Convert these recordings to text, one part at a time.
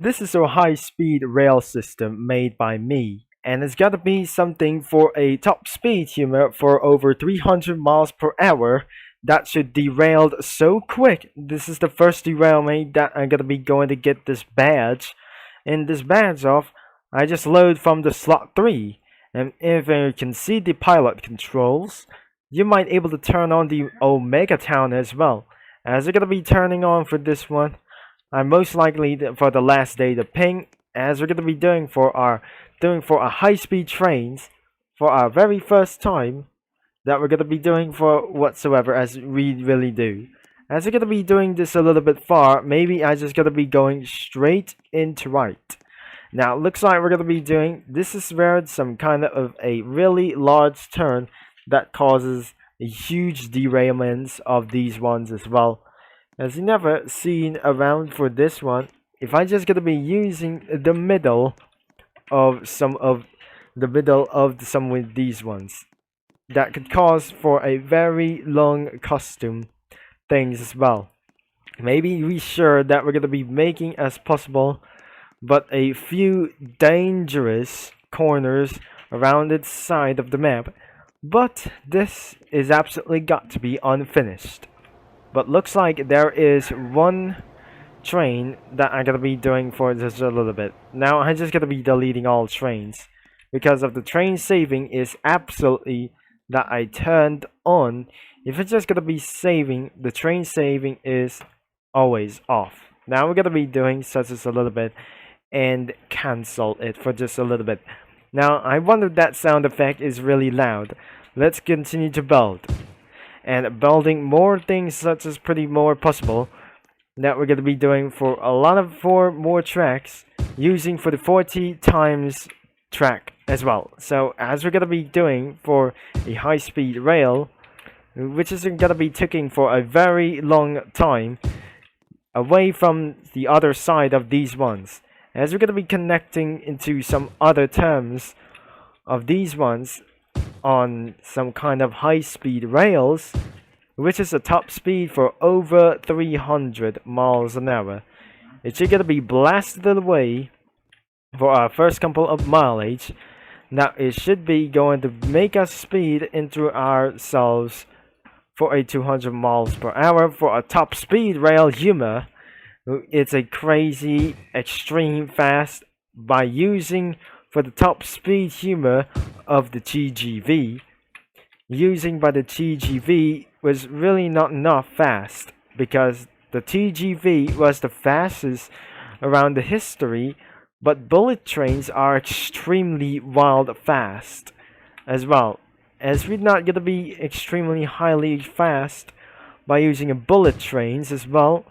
This is a high-speed rail system made by me, and it's gotta be something for a top speed humor for over 300 miles per hour that should derail so quick. This is the first derailment that I'm gonna be going to get this badge. And this badge off, I just load from the slot 3. And if you can see the pilot controls, you might able to turn on the Omega Town as well. As you're gonna be turning on for this one, I'm most likely for the last day to ping, as we're gonna be doing for our high-speed trains for our very first time that we're gonna be doing for whatsoever as we really do. As we're gonna be doing this a little bit far, maybe I just gonna be going straight into right. Now it looks like we're gonna be doing this is where some kind of a really large turn that causes a huge derailments of these ones as well. As you never seen around for this one, if I just gonna be using the middle of some of some with these ones, that could cause for a very long custom things as well. Maybe we sure that we're gonna be making as possible, but a few dangerous corners around its side of the map. But this is absolutely got to be unfinished. But looks like there is one train that I'm gonna be doing for just a little bit. Now I'm just gonna be deleting all trains because of the train saving is absolutely that I turned on. If it's just gonna be saving, the train saving is always off. Now we're gonna be doing such as a little bit and cancel it for just a little bit. Now I wonder if that sound effect is really loud. Let's continue to build. And building more things such as pretty more possible that we're going to be doing for a lot of 4 more tracks using for the 40 times track as well. So as we're going to be doing for a high speed rail, which is going to be taking for a very long time away from the other side of these ones, as we're going to be connecting into some other terms of these ones on some kind of high-speed rails, which is a top speed for over 300 miles an hour. It's gonna be blasted away for our first couple of mileage. Now it should be going to make us speed into ourselves for a 200 miles per hour for a top speed rail humor. It's a crazy extreme fast by using for the top speed humor of the TGV. Using by the TGV was really not enough fast because the TGV was the fastest around the history, but bullet trains are extremely wild fast as well. As we're not gonna be extremely highly fast by using a bullet trains as well.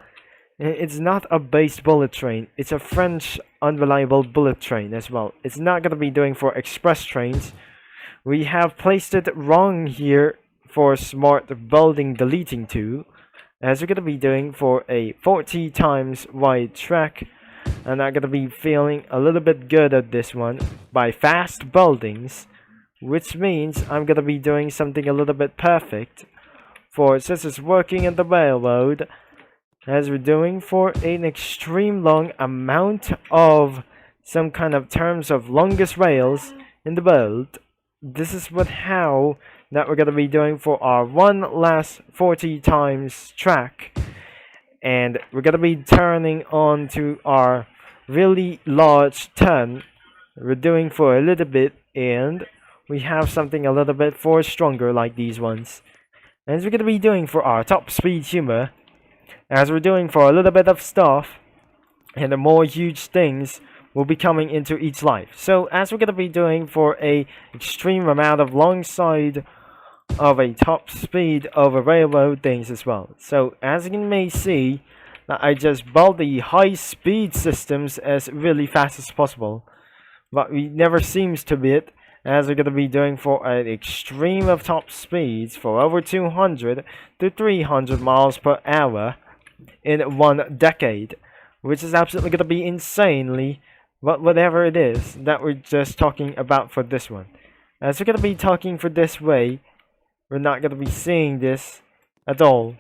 It's not a base bullet train. It's a French unreliable bullet train as well. It's not going to be doing for express trains. We have placed it wrong here for smart building deleting to, as we're going to be doing for a 40 times wide track. I'm not going to be feeling a little bit good at this one by fast buildings, which means I'm going to be doing something a little bit perfect for since it's working in the railroad. As we're doing for an extreme long amount of some kind of terms of longest rails in the world. This is how that we're gonna be doing for our one last 40 times track, and we're gonna be turning on to our really large turn. We're doing for a little bit, and we have something a little bit for stronger like these ones. As we're gonna be doing for our top speed humor. As we're doing for a little bit of stuff, and the more huge things will be coming into each life. So as we're going to be doing for a extreme amount of long side of a top speed of a railroad things as well. So as you may see, I just built the high speed systems as really fast as possible. But it never seems to be it, as we're going to be doing for an extreme of top speeds for over 200 to 300 miles per hour in 1 decade, which is absolutely going to be insanely, but whatever it is that we're just talking about for this one. As we're going to be talking for this way, we're not going to be seeing this at all,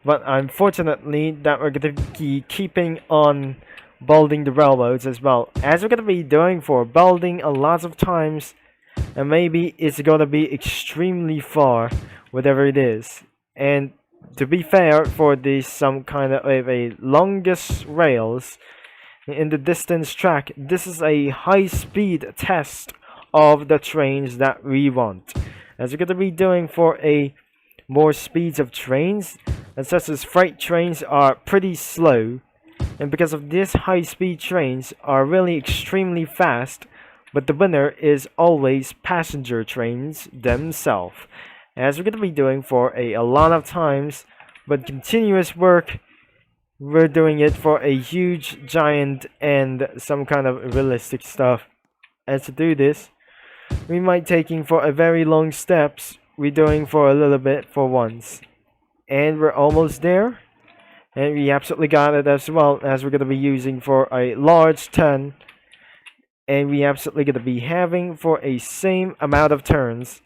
but unfortunately that we're going to be keeping on building the railroads as well, as we're gonna be doing for building a lot of times, and maybe it's gonna be extremely far, whatever it is. And to be fair, for this some kind of a longest rails in the distance track, this is a high-speed test of the trains that we want, as we're gonna be doing for a more speeds of trains, and such as freight trains are pretty slow, and because of this, high-speed trains are really extremely fast, but the winner is always passenger trains themselves, as we're going to be doing for a lot of times, but continuous work. We're doing it for a huge giant and some kind of realistic stuff. As to do this, we might taking for a very long steps. We're doing for a little bit for once, and we're almost there. And we absolutely got it as well, as we're going to be using for a large turn. And we absolutely going to be having for a same amount of turns.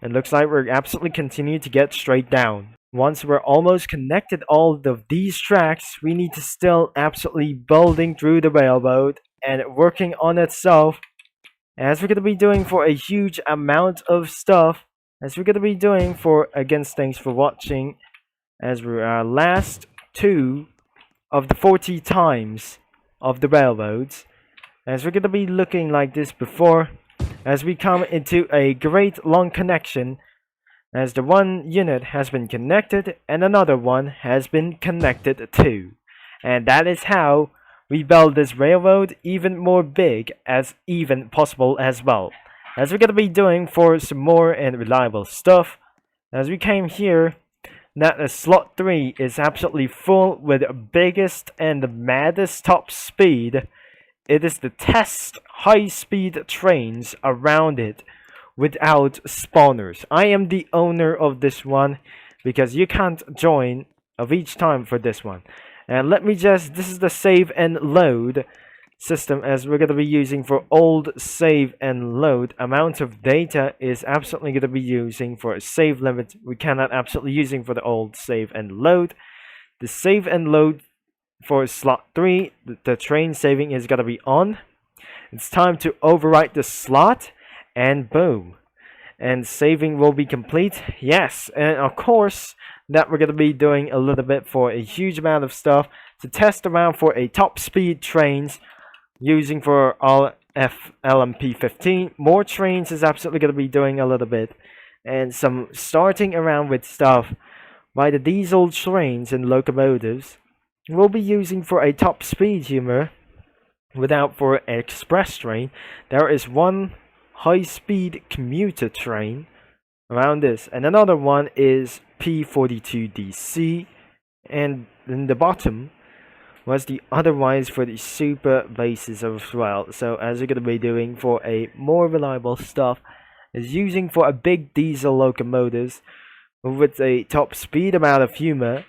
And looks like we're absolutely continue to get straight down. Once we're almost connected all of these tracks, we need to still absolutely building through the railroad and working on itself. As we're going to be doing for a huge amount of stuff. As we're going to be doing for, again, thanks for watching. As we're last 2 of the 40 times of the railroads, as we're going to be looking like this before, as we come into a great long connection, as the one unit has been connected and another one has been connected too, and that is how we build this railroad even more big as even possible as well, as we're going to be doing for some more and reliable stuff. As we came here, that slot 3 is absolutely full with the biggest and the maddest top speed. It is the test high-speed trains around it without spawners. I am the owner of this one because you can't join of each time for this one. And let me just, this is the save and load system, as we're going to be using for old save and load. Amount of data is absolutely going to be using for a save limit. We cannot absolutely using for the old save and load. The save and load for slot 3, the train saving is going to be on. It's time to overwrite the slot, and boom, and saving will be complete. Yes, and of course that we're going to be doing a little bit for a huge amount of stuff to test around for a top speed trains using for all LMP15. More trains is absolutely going to be doing a little bit, and some starting around with stuff by the diesel trains and locomotives. We'll be using for a top speed humor without for an express train. There is one high speed commuter train around this, and another one is P42DC, and in the bottom was the otherwise for the super bases as well. So as you're going to be doing for a more reliable stuff is using for a big diesel locomotives with a top speed amount of humor.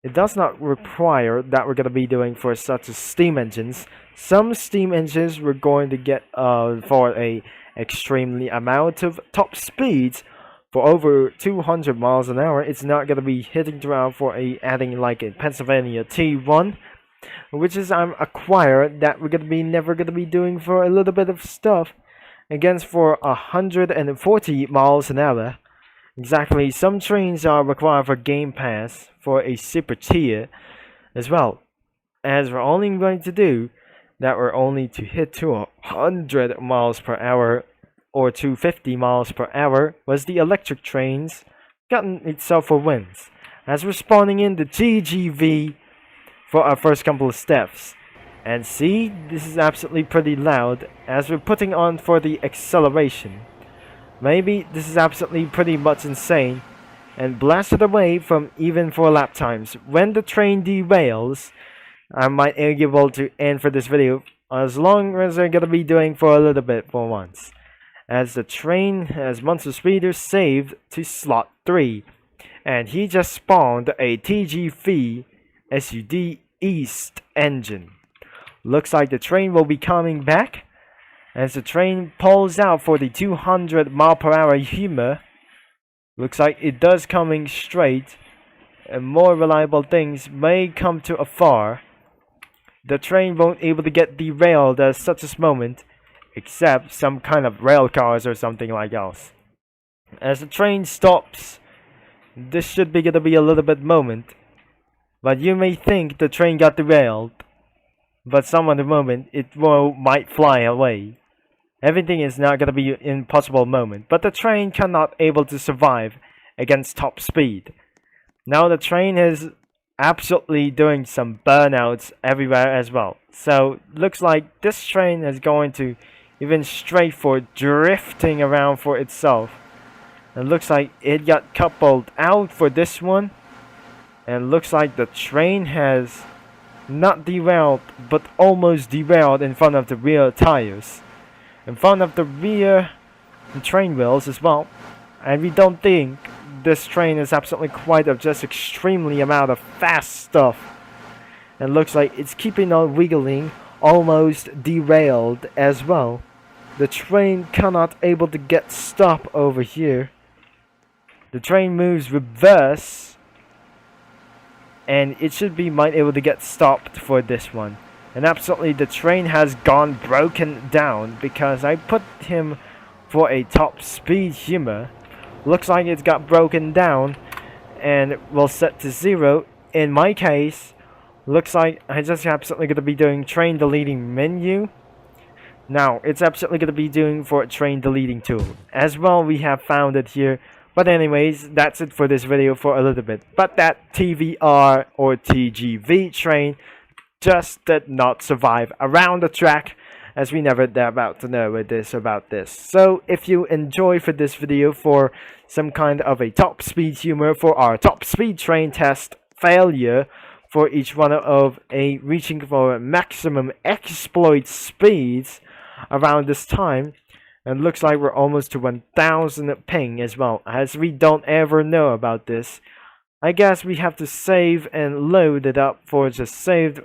It does not require that we're going to be doing for such as steam engines. Some steam engines we're going to get for a extremely amount of top speeds for over 200 miles an hour. It's not going to be hitting around for a adding like a Pennsylvania T1, which is acquired that we're going to be never going to be doing for a little bit of stuff against for 140 miles an hour. Exactly, some trains are required for Game Pass for a super tier as well, as we're only going to do that we're only to hit 200 miles per hour or 250 miles per hour was the electric trains gotten itself for wins, as we're spawning in the GGV for our first couple of steps. And see, this is absolutely pretty loud as we're putting on for the acceleration. Maybe this is absolutely pretty much insane and blasted away from even for lap times. When the train derails, I might be able to end for this video as long as they're gonna be doing for a little bit for once. As the train has Monster Speeder saved to slot 3, and he just spawned a TGV SUD East engine. Looks like the train will be coming back as the train pulls out for the 200 mile per hour humor. Looks like it does coming straight, and more reliable things may come to afar. the train won't able to get derailed at such a moment, except some kind of rail cars or something like else. As the train stops, this should be gonna be a little bit moment, but you may think the train got derailed, but some other moment might fly away. Everything is not gonna be an impossible moment, but the train cannot able to survive against top speed. Now the train is absolutely doing some burnouts everywhere as well. So looks like this train is going to even straight for drifting around for itself. It looks like it got coupled out for this one. And looks like the train has not derailed, but almost derailed in front of the rear tires. In front of the rear train wheels as well. And we don't think this train is absolutely quite of just extremely amount of fast stuff. And looks like it's keeping on wiggling, almost derailed as well. The train cannot able to get stopped over here. The train moves reverse, and it should be might able to get stopped for this one. And absolutely the train has gone broken down because I put him for a top speed humor. Looks like it's got broken down and will set to 0. In my case, looks like I just absolutely going to be doing train deleting menu. Now, it's absolutely going to be doing for a train deleting tool. As well, we have found it here. But anyways, that's it for this video for a little bit. But that TVR or TGV train just did not survive around the track, as we never about to know about this. So if you enjoy for this video for some kind of a top speed humor for our top speed train test failure for each one of a reaching for maximum exploit speeds around this time, and looks like we're almost to 1000 ping as well, as we don't ever know about this. I guess we have to save and load it up for just saved.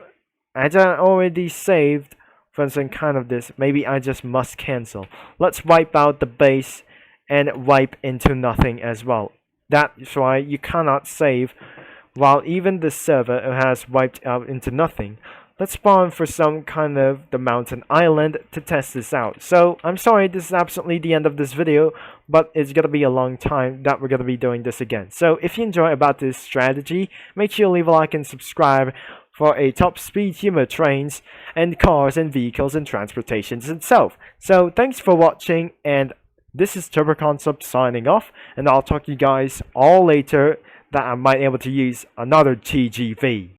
I already saved for some kind of this. Maybe I just must cancel. Let's wipe out the base and wipe into nothing as well. That's why you cannot save while even the server has wiped out into nothing. Let's spawn for some kind of the mountain island to test this out. So I'm sorry, this is absolutely the end of this video, but it's gonna be a long time that we're gonna be doing this again. So if you enjoy about this strategy, make sure you leave a like and subscribe for a top speed humor trains and cars and vehicles and transportations itself. So thanks for watching, and this is Turbo Concept signing off, and I'll talk to you guys all later that I might be able to use another TGV.